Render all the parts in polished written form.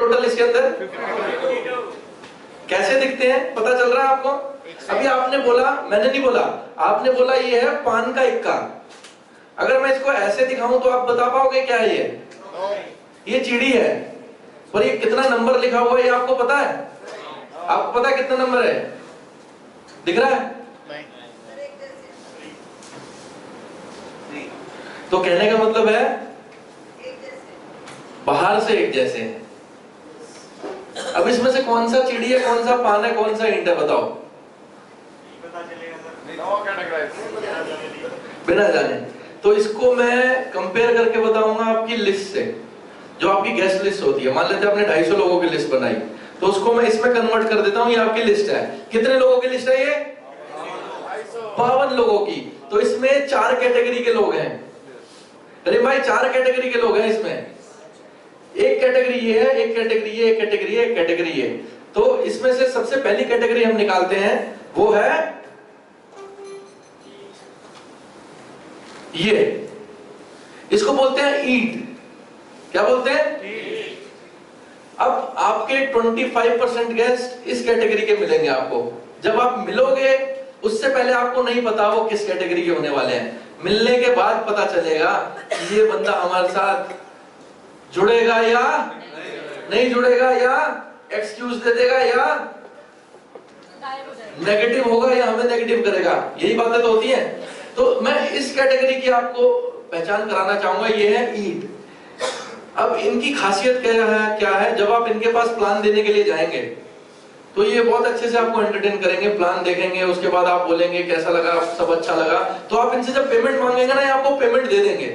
Total इसके अंदर? कैसे दिखते हैं पता चल रहा है आपको? अभी आपने बोला, मैंने नहीं बोला, आपने बोला ये है पान का इक्का। अगर मैं इसको ऐसे दिखाऊं तो आप बता पाओगे क्या है ये चिड़ी है। पर ये कितना नंबर लिखा हुआ है ये आपको पता है? आपको पता है कितना नंबर है? दिख रहा है? तो कहने का मतलब है बाहर से एक जैसे हैं। अब इसमें से कौन सा चिड़ी है, कौन सा पान है, कौन सा ईंट है, बताओ? बिना जाने। तो इसको मैं कंपेयर करके बताऊंगा आपकी लिस्ट से, जो आपकी गेस्ट लिस्ट होती है। मान लेते हैं आपने 250 लोगों की लिस्ट बनाई, तो उसको मैं इसमें कन्वर्ट कर देता हूं, ये आपकी लिस्ट है। कितने लोगों की लिस्ट है ये? 52 लोगों की। तो इसमें 4 कैटेगरी के लोग हैं। अरे भाई 4 कैटेगरी के लोग हैं इसमें। एक कैटेगरी ये है, एक कैटेगरी ये, एक कैटेगरी ये, एक कैटेगरी ये। तो इसमें से सबसे पहली कैटेगरी हम निकालते हैं, वो है ये, इसको बोलते हैं ईंट। क्या बोलते हैं? अब आपके 25% गेस्ट इस कैटेगरी के मिलेंगे आपको। जब आप मिलोगे उससे पहले आपको नहीं पता वो किस कैटेगरी के होने वाले हैं। मिलने के बाद पता चलेगा ये बंदा हमारे साथ जुड़ेगा या नहीं जुड़ेगा, या एक्सक्यूज दे देगा, या नेगेटिव होगा, या हमें नेगेटिव करेगा। यही बातें तो होती हैं। तो मैं इस कैटेगरी की आपको पहचान कराना चाहूंगा, ये है ईंट। अब इनकी खासियत क्या है? जब आप इनके पास प्लान देने के लिए जाएंगे तो ये बहुत अच्छे से आपको एंटरटेन करेंगे, प्लान देखेंगे, उसके बाद आप बोलेंगे कैसा लगा, सब अच्छा लगा। तो आप इनसे जब पेमेंट मांगेंगे ना, ये आपको पेमेंट दे देंगे।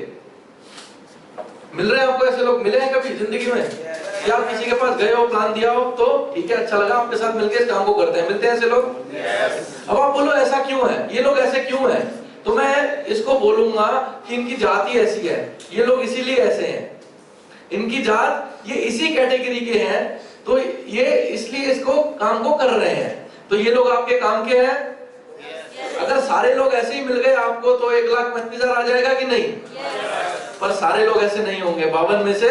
मिल रहे हैं आपको ऐसे लोग? मिले हैं कभी जिंदगी में? या आप किसी के पास गए हो, प्लान दिया हो, तो ठीक है अच्छा लगा, आपके साथ मिलकर इस काम को करते हैं। मिलते हैं ऐसे लोग? अब आप बोलो ऐसा क्यों है, ये लोग ऐसे क्यों हैं? तो मैं इसको बोलूंगा कि इनकी जात ही ऐसी है, ये लोग इसीलिए ऐसे हैं। इनकी जात, ये इसी कैटेगरी के हैं, तो ये इसलिए इसको काम को कर रहे हैं। तो ये लोग आपके काम के हैं। अगर सारे लोग ऐसे ही मिल गए आपको तो 1,25,000 आ जाएगा कि नहीं? पर सारे लोग ऐसे नहीं होंगे। 52 में से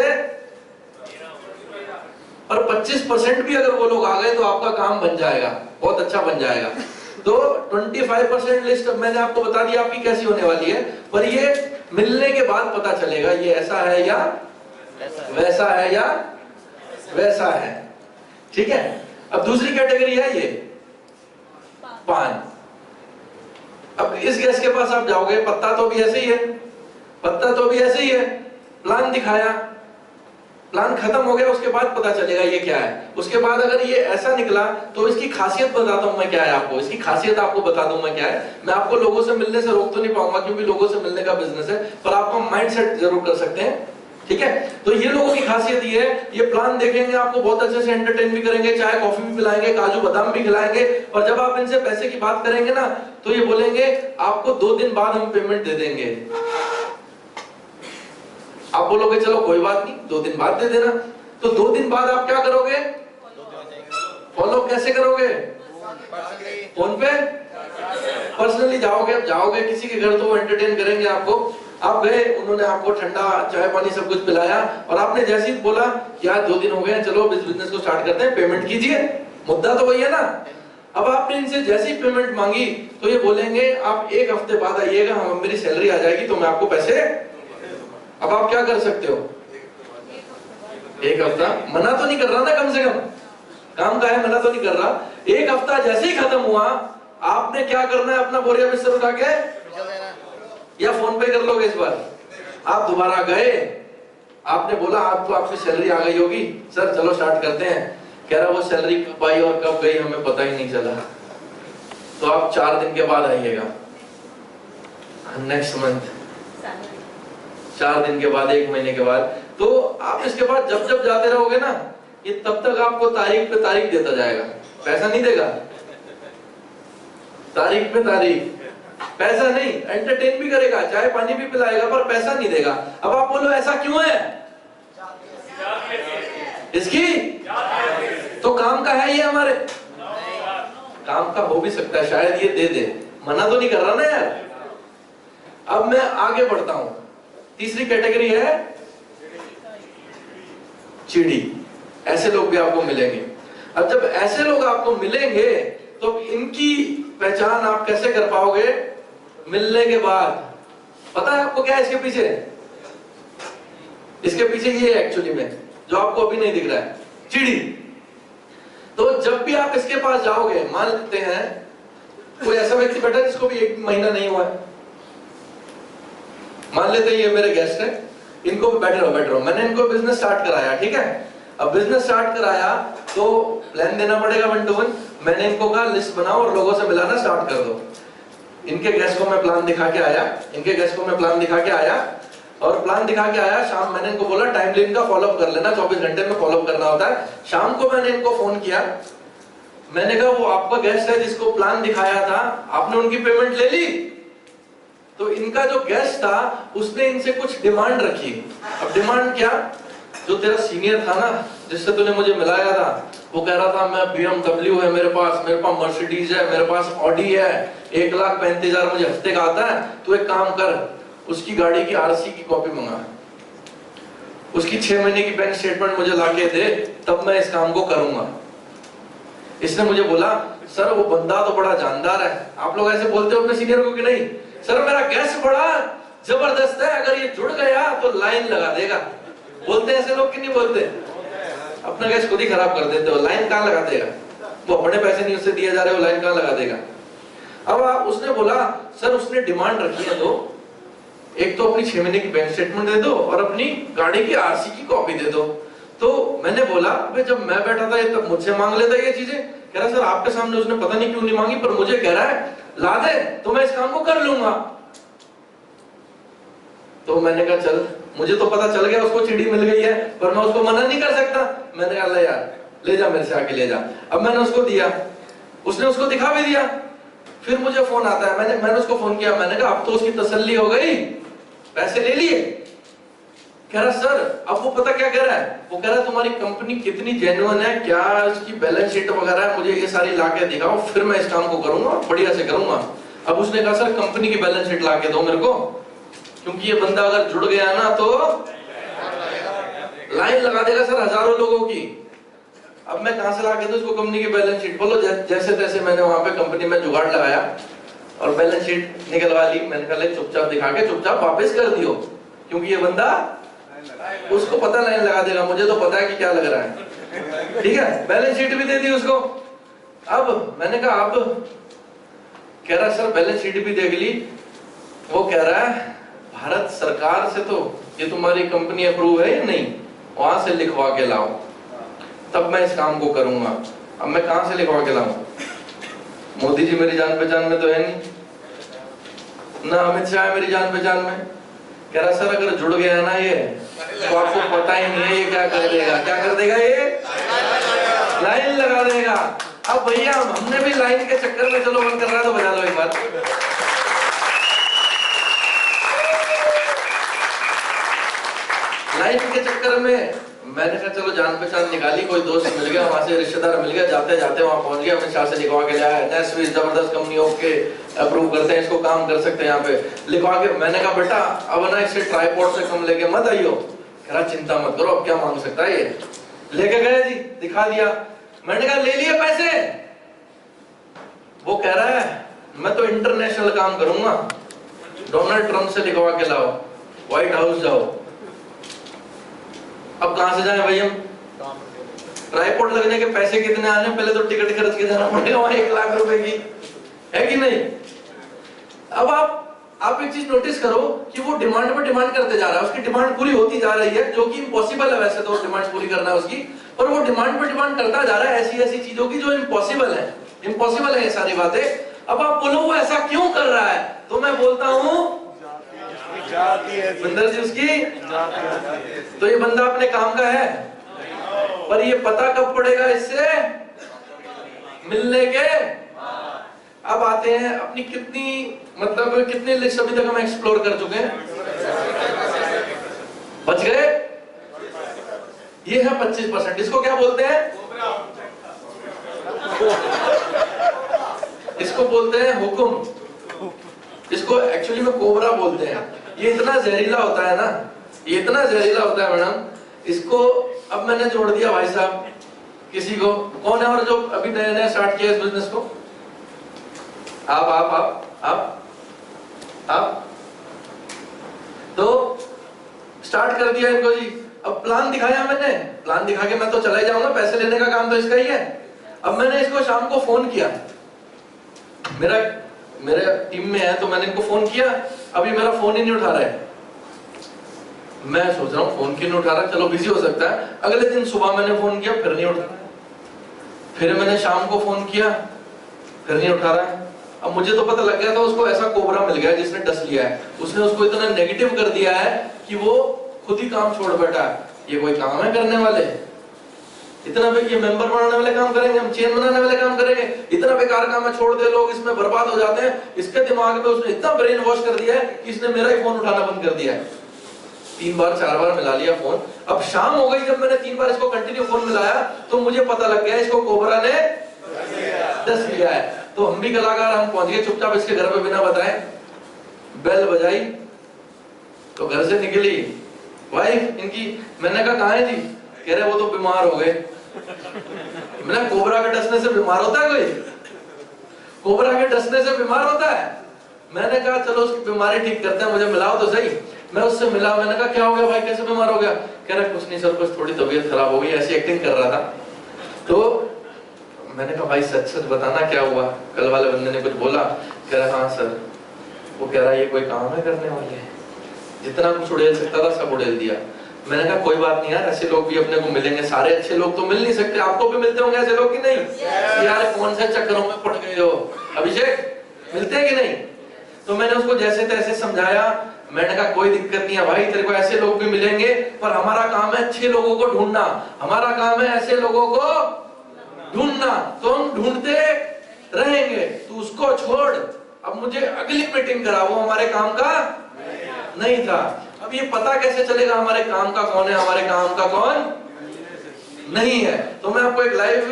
और 25% भी अगर वो लोग आ गए तो आपका काम बन जाएगा, बहुत अच्छा बन जाएगा। तो 25% लिस्ट मैंने आपको बता दिया आपकी कैसी होने वाली है। पर ये मिलने के बाद पता चलेगा ये ऐसा है या वैसा है या वैसा है। ठीक है। अब दूसरी कैटेगरी है ये पान। अब इस गैस के पास आप जाओगे, पत्ता तो भी ऐसे ही है, पत्ता तो भी ऐसे ही है। प्लान दिखाया, प्लान खत्म हो गया, उसके बाद पता चलेगा ये क्या है। उसके बाद अगर ये ऐसा निकला तो इसकी खासियत बताता हूं मैं क्या है आपको, इसकी खासियत आपको बता दूं मैं क्या है। मैं आपको लोगों से मिलने से रोक तो नहीं पाऊंगा क्योंकि लोगों से मिलने का बिजनेस है, पर आपको माइंडसेट जरूर कर सकते हैं। ठीक है। तो ये लोगों की खासियत ये है, ये प्लान देखेंगे, आपको बहुत अच्छे से एंटरटेन भी करेंगे, चाय कॉफी भी पिलाएंगे, काजू बादाम भी खिलाएंगे। और जब आप इनसे पैसे की बात करेंगे ना तो ये बोलेंगे आपको 2 दिन बाद हम पेमेंट दे देंगे। आप बोलोगे चलो कोई बात नहीं, 2 दिन बाद दे देना। तो 2 दिन बाद आप क्या करोगे? फॉलो कैसे करोगे? फोन पे पर्सनली जाओगे। अब जाओगे किसी के घर तो वो एंटरटेन करेंगे आपको। आप गए, उन्होंने आपको ठंडा चाय पानी सब कुछ पिलाया और आपने जैसे ही बोला कि यार 2 दिन हो गए, चलो बिजनेस को स्टार्ट करते हैं, पेमेंट कीजिए। मुद्दा तो वही है ना। अब आपने इनसे जैसे ही पेमेंट मांगी तो ये बोलेंगे आप 1 हफ्ते बाद आइएगा, हम मेरी सैलरी आ जाएगी तो मैं आपको पैसे। अब आप क्या कर सकते हो? 1 हफ्ता मना तो नहीं कर रहा ना, कम से कम काम का है, मना तो नहीं कर रहा। 1 हफ्ता जैसे ही खत्म हुआ आपने क्या करना है? अपना बोरिया बिस्तर उठा के या फोन पे कर लोगे इस बार? आप दोबारा गए, आपने बोला आप तो आपकी सैलरी आ गई होगी सर, चलो स्टार्ट करते हैं। कह रहा वो सैलरी कब आई और कब गई हमें पता ही नहीं चला। तो आप 4 दिन के बाद आइएगा, नेक्स्ट मंथ 4 दिन के बाद, 1 महीने के बाद। तो आप इसके बाद जब जब जाते रहोगे ना, ये तब तक आपको तारीख पे तारीख देता जाएगा, पैसा नहीं देगा। तारीख पे तारीख, पैसा नहीं, एंटरटेन भी करेगा, चाय पानी भी पिलाएगा, पर पैसा नहीं देगा। अब आप बोलो ऐसा क्यों है? इसकी तो काम का है ये हमारे, काम का हो भी सकता है शायद ये दे दे, मना तो नहीं कर रहा ना यार। अब मैं आगे बढ़ता हूं। तीसरी कैटेगरी है चिड़ी। ऐसे लोग भी आपको मिलेंगे। अब जब ऐसे लोग आपको मिलेंगे तो इनकी पहचान आप कैसे कर पाओगे? मिलने के बाद। पता है आपको क्या है इसके पीछे? इसके पीछे ये है एक्चुअली में, जो आपको अभी नहीं दिख रहा है, चिड़ी। तो जब भी आप इसके पास जाओगे, मान लेते हैं कोई ऐसा व्यक्ति बैठा है जिसको भी 1 महीना नहीं हुआ है, मान लेते हैं ये मेरे गेस्ट है, इनको बैठे रहो, मैंने इनको बिजनेस स्टार्ट कराया, ठीक है। अब बिजनेस स्टार्ट कराया तो प्लान देना पड़ेगा 1 to 1। मैंने इनको कहा लिस्ट बनाओ और लोगों से मिलाना स्टार्ट कर दो। इनके गेस्ट को मैं प्लान दिखा के आया, और प्लान दिखा के आया। शाम मैंने इनको बोला टाइमली इनका फॉलोअप कर लेना, 24 घंटे में फॉलोअप करना होता है। शाम को मैंने इनको फोन किया, मैंने कहा वो आपका गेस्ट है जिसको प्लान दिखाया था, आपने उनकी पेमेंट ले ली? तो इनका जो गेस्ट था उसने इनसे कुछ डिमांड रखी। अब डिमांड क्या? जो तेरा सीनियर था ना, जिससे तूने मुझे मिलाया था, वो कह रहा था मैं BMW है मेरे पास मर्सिडीज है, मेरे पास ऑडी है, 1,35,000 मुझे हफ्ते का आता है। तू एक काम कर, उसकी गाड़ी की RC की कॉपी मंगा, उसकी 6 महीने की बैंक स्टेटमेंट मुझे लाके दे, तब मैं इस काम को करूंगा। इसने मुझे बोला सर वो बंदा तो बड़ा जानदार है। आप लोग ऐसे बोलते हो अपने सीनियर को कि नहीं? सर मेरा गैस बड़ा जबरदस्त है, अगर ये जुड़ गया तो लाइन लगा देगा। बोलते हैं ऐसे लोग कि नहीं बोलते? अपना गैस खुद ही खराब कर देते हो, लाइन कहां लगा देगा? वो अपने पैसे नहीं उससे दिए जा रहे हो, लाइन कहां लगा देगा? अब उसने बोला सर उसने डिमांड रखी है, तो एक तो अपनी 6 महीने की बैंक स्टेटमेंट दे दो और अपनी गाड़ी की RC की कॉपी दे दो। तो मैंने बोला भाई जब मैं बैठा था ये तब मुझसे मांग लेता ये चीजें। कह रहा सर आपके सामने उसने पता नहीं क्यों नहीं मांगी, पर मुझे कह रहा है ला दे तो मैं इस काम को कर लूंगा। तो मैंने कहा चल, मुझे तो पता चल गया उसको चिड़ी मिल गई है, पर मैं उसको मना नहीं कर सकता। मैंने कहा ले यार ले जा, मेरे से आके ले जा। अब मैंने उसको दिया, उसने उसको दिखा भी दिया। फिर मुझे फोन आता है, मैंने उसको फोन किया, मैंने कहा अब तो उसकी तसल्ली हो गई, पैसे ले लिए? कह रहा सर अब वो पता क्या कह रहा है, वो कह रहा है तुम्हारी कंपनी कितनी जेन्युइन है, क्या इसकी बैलेंस शीट वगैरह है, मुझे ये सारी लाके दिखाओ, फिर मैं इस काम को करूंगा, बढ़िया से करूंगा। अब उसने कहा सर कंपनी की बैलेंस शीट लाके दो मेरे को, क्योंकि ये बंदा अगर जुड़ गया ना तो लाइन लगा देगा सर हजारों लोगों की। अब मैं कहां से लाके दूं इसको कंपनी की बैलेंस शीट? बोलो जैसे तैसे मैंने वहां पे कंपनी में जुगाड़ लगाया और बैलेंस शीट निकलवा ली। मैंने कहा चुपचाप दिखा के चुपचाप वापस कर दियो, क्योंकि ये बंदा उसको पता लाइन लगा देगा, मुझे तो पता है कि क्या लग रहा है। ठीक है, बैलेंस शीट भी दे दी उसको। अब मैंने कहा अब कह रहा सर बैलेंस शीट भी देख ली। वो कह रहा है भारत सरकार से तो ये तुम्हारी कंपनी अप्रूव है या नहीं, वहां से लिखवा के लाओ तब मैं इस काम को करूंगा। अब मैं कहां से लिखवा के लाऊं? मोदी जी मेरी जान पहचान में तो है नहीं, ना अमित शाह है मेरी जान पहचान में। कह रहा सर अगर जुड़ गया ना ये तो आपको पता ही नहीं है ये क्या कर देगा। क्या कर देगा? ये लाइन लगा देगा। अब भैया हमने भी लाइन के चक्कर में, चलो बंद कर रहा है तो बजा लो एक बार। लाइन के चक्कर में मैंने कहा चलो जान पहचान निकाली, कोई दोस्त मिल गया, वहां से रिश्तेदार मिल गया, जाते जाते वहां पहुंच गया, अमित शाह से लिखवा के लाया, जबरदस्त कंपनी ओके अप्रूव करते हैं, इसको काम कर सकते हैं यहाँ पे, लिखवा के। मैंने कहा बेटा अब ना इसे ट्राइपॉड से कम लेके मत आइयो। कह रहा चिंता मत करो, अब क्या मांग सकता है ये। लेके गए जी, दिखा दिया। मैंने कहा ले लिए पैसे? वो कह रहा है मैं तो इंटरनेशनल काम करूंगा, डोनाल्ड ट्रंप से लिखवा के लाओ, व्हाइट हाउस जाओ। अब कहां से जाए भाई हम? ट्राइपॉड लगने के पैसे कितने आने, पहले तो टिकट खर्च के जाना पड़ेगा वहां 1 लाख रुपए की, है कि नहीं? अब आप एक चीज नोटिस करो कि वो डिमांड पर डिमांड करते जा रहा है, उसकी डिमांड पूरी होती जा रही है, जो कि इम्पॉसिबल है वैसे तो डिमांड पूरी करना उसकी, पर वो डिमांड पर डिमांड करता जा रहा है ऐसी ऐसी चीजों की जो इम्पॉसिबल है ये सारी बातें। अब आप बोलो वो ऐसा क्यों कर रहा है, तो मैं बोलता हूं बंदर जी उसकी तो ये बंदा अपने काम का है, पर ये पता कब पड़ेगा इससे मिलने के। अब आते हैं अपनी कितनी लिस्ट अभी तक हम एक्सप्लोर कर चुके हैं, बच गए ये है 25%। इसको क्या बोलते हैं? इसको बोलते हैं हुक्म, इसको एक्चुअली में कोबरा बोलते हैं। ये इतना जहरीला होता है ना, ये इतना जहरीला होता है मैडम, इसको अब मैंने जोड़ दिया भाई साहब किसी को, कौन है और जो अभी नया नया स्टार्ट किया इस बिजनेस को? आप तो स्टार्ट कर दिया इनको जी। अब प्लान दिखाया मैंने, प्लान दिखा के मैं तो चला ही जाऊंगा, पैसे लेने का काम तो इसका ही है। अब मैंने इसको शाम को फोन किया, मेरे टीम में है तो मैंने इनको फोन किया, अभी मेरा फोन ही नहीं उठा रहा है। मैं सोच रहा हूँ फोन क्यों नहीं उठा रहा, चलो बिजी हो सकता है। अगले दिन सुबह मैंने फोन किया, फिर नहीं उठा रहा, फिर मैंने शाम को फोन किया, फिर नहीं उठा रहा है। अब मुझे तो पता लग गया था उसको ऐसा कोबरा मिल गया जिसने डस लिया है, उसने उसको इतना नेगेटिव कर दिया है कि वो खुद ही काम छोड़ बैठा है। ये कोई काम है करने वाले? इतना ये मेंबर बनाने वाले काम करेंगे, हम चेन बनाने वाले काम करेंगे? इतना बेकार काम है, छोड़ दे, लोग इसमें बर्बाद हो जाते हैं। इसके दिमाग में उसने इतना ब्रेन वॉश कर दिया है कि इसने मेरा ही फोन उठाना बंद कर दिया है। 3 बार 4 बार मिला लिया फोन। अब शाम हो गई, जब मैंने 3 बार इसको कंटिन्यू फोन मिलाया तो मुझे पता लग गया इसको कोबरा ने डस लिया है। तो हम भी कलाकार, हम पहुंच गए चुपचाप इसके घर पे बिना बताए, बेल बजाई तो घर से निकली वाइफ इनकी। मैंने कहा कहाँ है जी? कह रहे वो तो बीमार हो गए। मैंने कोबरा के डसने से बीमार होता है कोई? कोबरा के डसने से बीमार होता है? मैंने कहा चलो उसकी बीमारी ठीक करते हैं, मुझे मिलाओ तो सही। मैं उससे मिला, मैंने कहा क्या हो गया भाई, कैसे बीमार हो गया? कह रहा कुछ नहीं सर, कुछ थोड़ी तबीयत खराब हो गई, ऐसी एक्टिंग कर रहा था। तो मैंने कहा भाई सच सच बताना क्या हुआ, कल वाले बंदे ने कुछ बोला? कह रहा हाँ सर। वो कह रहा ये कोई काम है करने वाले, जितना कुछ उड़ेल सकता था सब उड़ेल दिया। मैंने कहा कोई बात नहीं यार, ऐसे लोग भी अपने को मिलेंगे, सारे अच्छे लोग तो मिल नहीं सकते, आपको भी मिलते होंगे ऐसे लोग कि नहीं? यार कौन से चक्करों में पड़ गए हो अभिषेक, मिलते हैं कि नहीं? तो मैंने उसको जैसे तैसे समझाया। मैंने कहा कोई दिक्कत नहीं है भाई, तेरे को ऐसे लोग भी मिलेंगे, पर हमारा काम है अच्छे लोगों को ढूंढना, हमारा काम है ऐसे लोगों को ढूंढना, तो हम ढूंढते रहेंगे, तू उसको छोड़। अब मुझे अगली मीटिंग करा, वो हमारे काम का नहीं था। अब ये पता कैसे चलेगा हमारे काम का कौन है, हमारे काम का कौन नहीं है? तो मैं आपको एक लाइव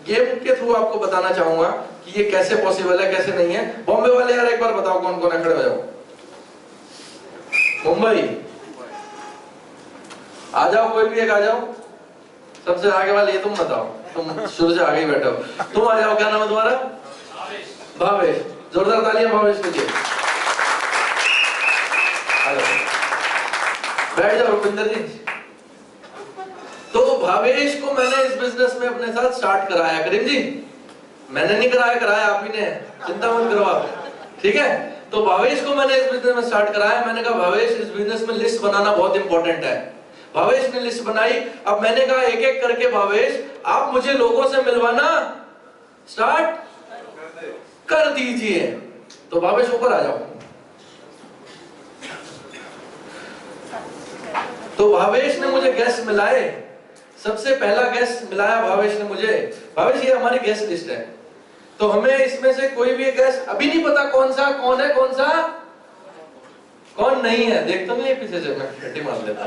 गेम के थ्रू आपको बताना चाहूंगा कि ये कैसे पॉसिबल है, कैसे नहीं है। बॉम्बे वाले यार एक बार बताओ कौन कौन है, खड़े हो जाओ। मुंबई आ जाओ, कोई भी एक आ जाओ। सबसे आगे वाले ये तुम बताओ, तुम शुरू से आगे ही बैठो, तुम आ जाओ। क्या नाम है तुम्हारा? भावेश। जोरदार तालियां भावेश के लिए। बैठ जाओ रुपिंदर जी। तो भावेश को मैंने इस बिजनेस में अपने साथ स्टार्ट कराया। करीम जी मैंने नहीं कराया आप ही ने, चिंता मत करो आप, ठीक है? तो भावेश को मैंने इस बिजनेस में स्टार्ट कराया। मैंने कहा भावेश इस बिजनेस में लिस्ट बनाना बहुत इंपॉर्टेंट है। भावेश ने लिस्ट बनाई। अब मैंने कहा एक एक करके भावेश आप मुझे लोगों से मिलवाना स्टार्ट कर दीजिए। तो भावेश ऊपर आ जाओ। तो भावेश ने मुझे गेस्ट मिलाए। सबसे पहला गेस्ट मिलाया भावेश ने मुझे। भावेश ये हमारी गेस्ट लिस्ट है, तो हमें इसमें से कोई भी गेस्ट अभी नहीं पता कौन सा कौन है, कौन सा कौन नहीं है। देखता हूँ ये पीछे से मैं खट्टी मार लेता।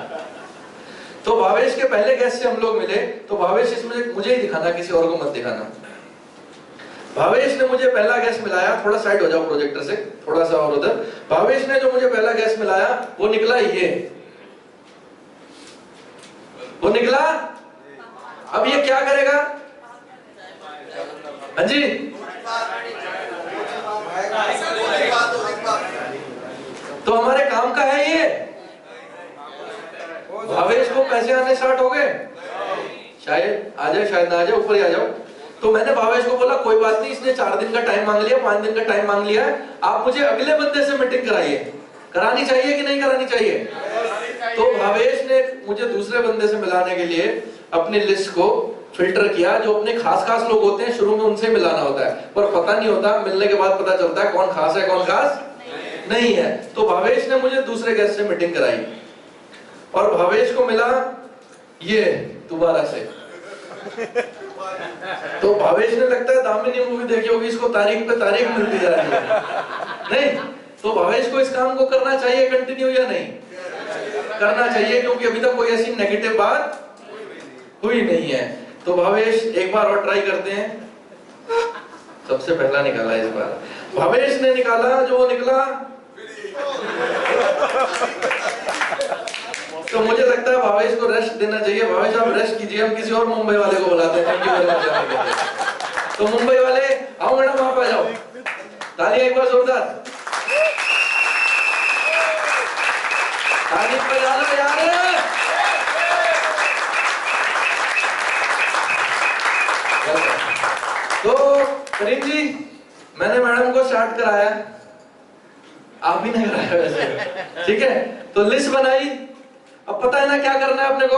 तो भावेश के पहले गेस्ट से हम लोग मिले। तो भावेश इसमें मुझे ही दिखाना, किसी और को मत दिखाना। भावेश ने मुझे पहला गेस्ट मिलाया। थोड़ा साइड हो जाओ प्रोजेक्टर से, थोड़ा सा और उधर। भावेश ने जो मुझे पहला गेस्ट मिलाया वो निकला ये, वो निकला। अब ये क्या करेगा? हाँ जी, तो हमारे काम का है ये। भावेश को पैसे आने स्टार्ट हो गए, शायद आ जाए शायद ना आ जाए, ऊपर ही आ जाओ। तो मैंने भावेश को बोला कोई बात नहीं, इसने 4 दिन का टाइम मांग लिया, 5 दिन का टाइम मांग लिया है, आप मुझे अगले बंदे से मीटिंग कराइए। करानी चाहिए कि नहीं करानी चाहिए? तो भावेश ने मुझे दूसरे बंदे से मिलाने के लिए अपनी लिस्ट को फिल्टर किया। जो अपने खास खास लोग होते हैं शुरू में उनसे मिलाना होता है, पर पता नहीं होता, मिलने के बाद पता चलता है कौन खास है कौन खास नहीं है। तो भावेश ने मुझे दूसरे गेस्ट से मीटिंग कराई और भावेश को मिला ये दोबारा से। तो भावेश ने लगता है दामिनी मूवी देखी होगी, इसको तारीख पे तारीख मिलती जा रही है नहीं। तो भावेश को इस काम को करना चाहिए कंटिन्यू या नहीं करना चाहिए, क्योंकि अभी तक कोई ऐसी नेगेटिव बात हुई नहीं है। तो भावेश एक बार और ट्राई करते हैं। सबसे पहला निकाला इस बार भावेश ने निकाला, जो निकला तो मुझे लगता है भावेश को रेस्ट देना चाहिए। भावेश आप रेस्ट कीजिए, हम किसी और मुंबई वाले को बुलाते हैं थैंक यू वेरी मच जाने के लिए। तो मुंबई वाले आओ मैडम, आप आ जाओ, तालियां एक बार जोरदार, ताली बजा लो यार। तो करीम जी, मैंने मैडम को स्टार्ट कराया, आप भी नहीं कराया वैसे, ठीक है। तो लिस्ट बनाई, अब पता है ना क्या करना है अपने को।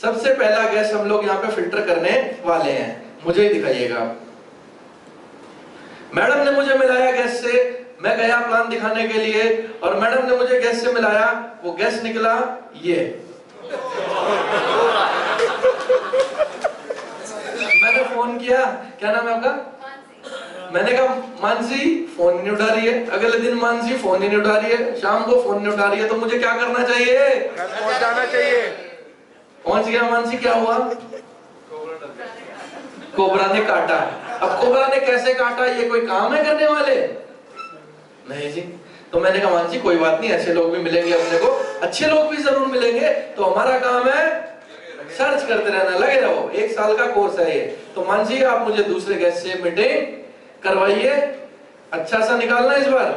सबसे पहला गैस हम लोग यहाँ पे फिल्टर करने वाले हैं, मुझे ही दिखाइएगा। मैडम ने मुझे मिलाया गैस से, मैं गया प्लान दिखाने के लिए और मैडम ने मुझे गैस से मिलाया, वो गैस निकला ये। मैंने फोन किया, क्या नाम है आपका? मैंने कहा मानसी फोन नहीं उठा रही है, अगले दिन मानसी फोन ही नहीं उठा रही है, शाम को फोन नहीं उठा रही है, तो मुझे क्या करना चाहिए? पहुंचाना चाहिए। पहुंच गया मानसी, क्या हुआ? कोबरा ने काटा। अब कोबरा ने कैसे काटा, ये कोई काम है करने वाले? नहीं जी। तो मैंने कहा मानसी कोई बात नहीं, ऐसे लोग भी मिलेंगे अपने को, अच्छे लोग भी जरूर मिलेंगे, तो हमारा काम है सर्च करते रहना, लगे रहो, 1 साल का कोर्स है ये। तो मानसी आप मुझे दूसरे गैस से मीटिंग करवाइए, अच्छा सा निकालना इस बार।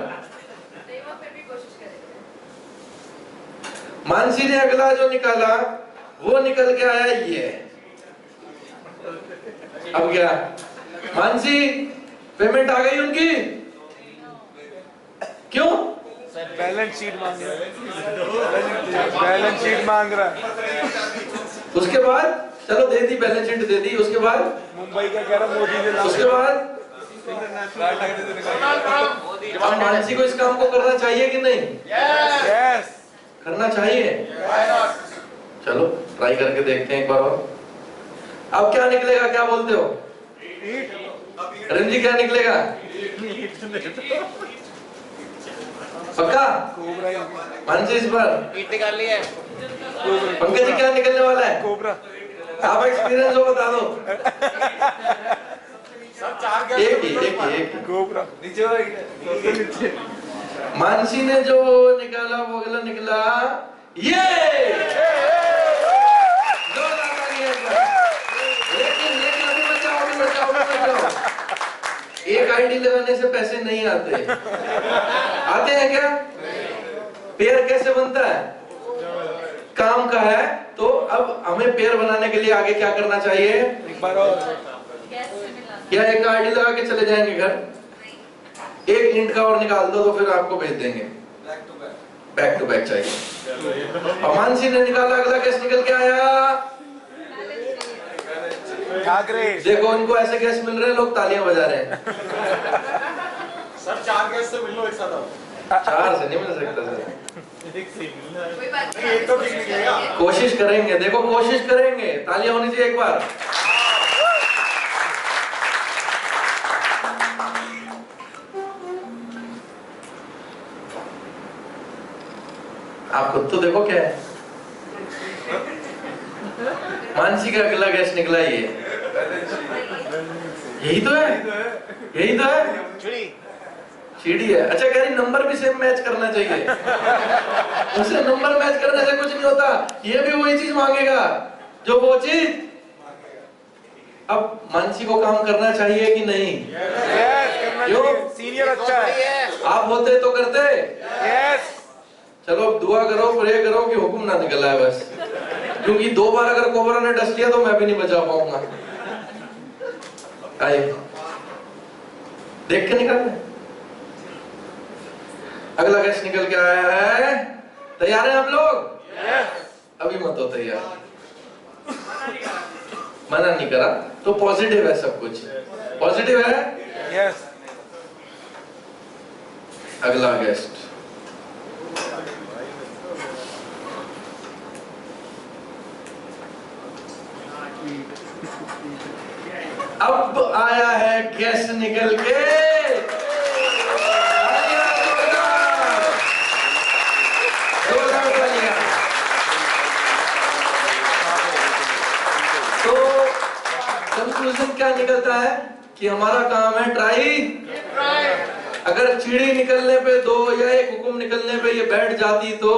मानसी ने अगला जो निकाला वो निकल के आया ये। अब क्या मानसी, पेमेंट आ गई उनकी? क्यों? बैलेंस शीट मांग रहा है, बैलेंस शीट मांग रहा है। उसके बाद चलो दे दी, बैलेंस शीट दे दी, उसके बाद मुंबई का कह रहा मोदी से, उसके बाद अब मानसी को इस काम को करना चाहिए कि नहीं? यस करना चाहिए। चलो ट्राई करके देखते हैं एक बार और। अब क्या निकलेगा, क्या बोलते हो रंजी, क्या निकलेगा? पक्का मानसी इस बार निकाल लिया है। पंकज जी क्या निकलने वाला है? कोबरा। आप एक्सपीरियंस हो बता दो। एक कोबरा नीचे। मानसी ने जो निकाला वो अगला निकला ये। लेकिन अभी बचाओ। एक आईडी लगाने से पैसे नहीं आते। आते हैं क्या? पेयर कैसे बनता है? काम का है। तो अब हमें पेयर बनाने के लिए आगे क्या करना चाहिए? एक बार और क्या एक आईडी लगा के चले जाएंगे घर? एक इंट का और निकाल दो तो फिर आपको भेज देंगे। बैक टू बैक चाहिए। मानसी ने निकाला, अगला गैस निकल के आया। देखो इनको ऐसे गैस मिल रहे हैं, लोग तालियां बजा रहे हैं। सर 4 गैस से मिल लो एक साथ। 4 से नहीं मिल सकता सर, एक तो ठीक निकलेगा। कोशिश करेंगे, देखो कोशिश करेंगे, तालियां होनी चाहिए एक बार। आप खुद तो देखो क्या है। मानसी का अगला गैस निकला ये। यही तो है, यही तो है, सीढ़ी है। अच्छा कह रही नंबर भी सेम मैच करना चाहिए। उसे नंबर मैच करने से कुछ नहीं होता, ये भी वही चीज मांगेगा जो वो चीज। अब मानसी को काम करना चाहिए कि नहीं? क्यों? सीनियर अच्छा है। आप होते तो करते। यस। चलो अब दुआ करो, प्रे करो कि हुक्म ना निकल आए बस, क्योंकि 2 बार अगर कोबरा ने डस लिया तो मैं भी नहीं बचा पाऊंगा। आइए देख के निकाल। अगला गैस निकल के आया है। तैयार हैं आप लोग? अभी मत हो तैयार, मना नहीं करा तो पॉजिटिव है, सब कुछ पॉजिटिव है। यस। अगला गेस्ट अब आया है गैस निकल के। तो कंक्लूजन क्या निकलता है कि हमारा काम है ट्राई। अगर चिड़ी निकलने पे 2 या 1 हुक्म निकलने पे ये बैठ जाती तो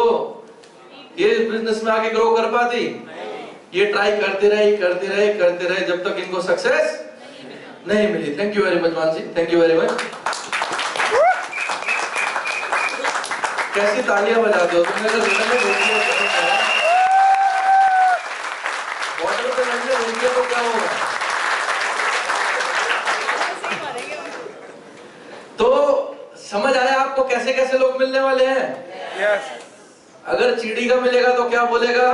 ये बिजनेस में आगे ग्रो कर पाती? ये ट्राई करते रहे जब तक इनको सक्सेस नहीं मिली। Thank you very much Mansi, thank you very much. कैसी तालियां बजाते हो तुमने? बॉर्डर पे लड़ने रोकिए तो क्या होगा? तो समझ आया आपको कैसे कैसे लोग मिलने वाले हैं? यस। अगर चीड़ी का मिलेगा तो क्या बोलेगा?